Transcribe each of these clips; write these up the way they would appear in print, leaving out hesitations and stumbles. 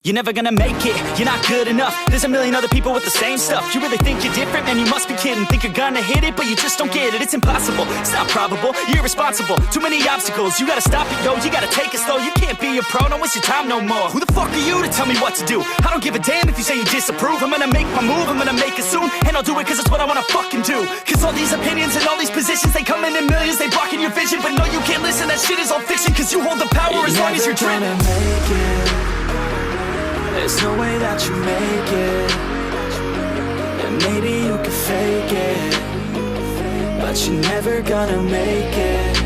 You're never gonna make it, you're not good enough. There's a million other people with the same stuff. You really think you're different? Man, you must be kidding. Think you're gonna hit it, but you just don't get it. It's impossible, it's not probable, you're irresponsible. Too many obstacles, you gotta stop it, yo. You gotta take it slow, you can't be a pro. Don't waste your time no more. Who the fuck are you to tell me what to do? I don't give a damn if you say you disapprove. I'm gonna make my move, I'm gonna make it soon. And I'll do it cause it's what I wanna fucking do. Cause all these opinions and all these positions, they come in millions, they blocking your vision. But no, you can't listen, that shit is all fiction. Cause you hold the power as long as you're dreaming. There's no way that you make it. And maybe you can fake it, but you're never gonna make it.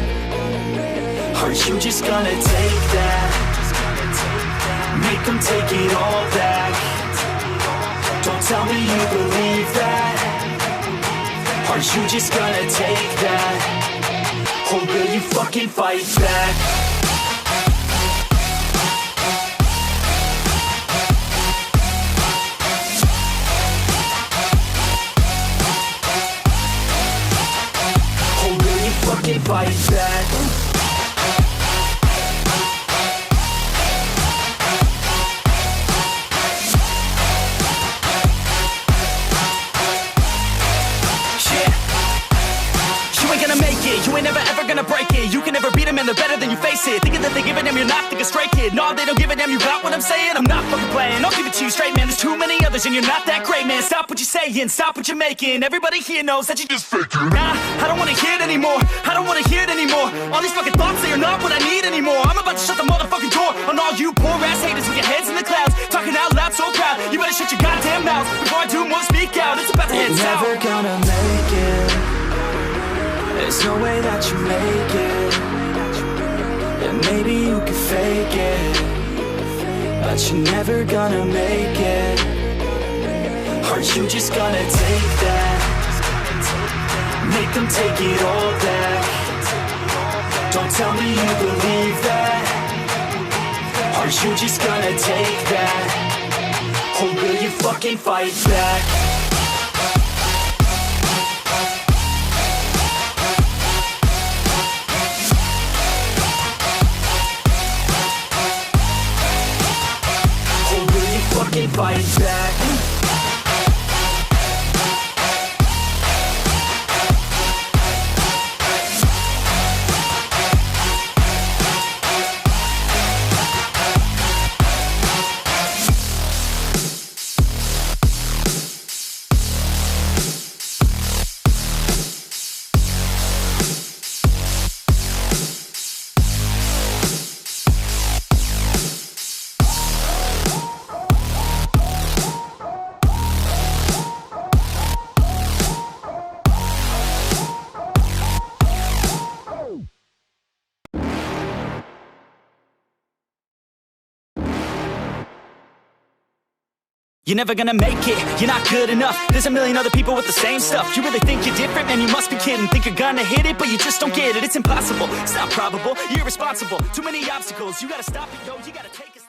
Are you just gonna take that? Make them take it all back. Don't tell me you believe that. Are you just gonna take that? Or will you fucking fight back? Fight back. You ain't gonna make it, you ain't never ever gonna break it. You can never beat them and they're better than you face it. Thinking that they give a damn, you're not, think a straight kid. No, they don't give a damn, you got what I'm saying? I'm not fucking playing, I'll give it to you straight, man. There's too many others and you're not that great, man. Stop what you're saying, stop what you're making. Everybody here knows that you just faking. Nah, I don't wanna hear it anymore, I don't wanna hear it anymore. All these fucking thoughts, they are not what I need anymore. I'm about to shut the motherfucking door on all you poor ass haters with your heads in the clouds, talking out loud so proud. You better shut your goddamn mouth before I do more speak out. It's about to head south. You're never gonna make it. There's no way that you make it. And maybe you can fake it, but you're never gonna make it. Are you just gonna take that? Make them take it all back. Don't tell me you believe that. Are you just gonna take that? Or will you fucking fight back? Fight back. You're never gonna make it, you're not good enough. There's a million other people with the same stuff. You really think you're different? Man, you must be kidding. Think you're gonna hit it, but you just don't get it. It's impossible, it's not probable, you're irresponsible. Too many obstacles, you gotta stop it, yo. You gotta take it.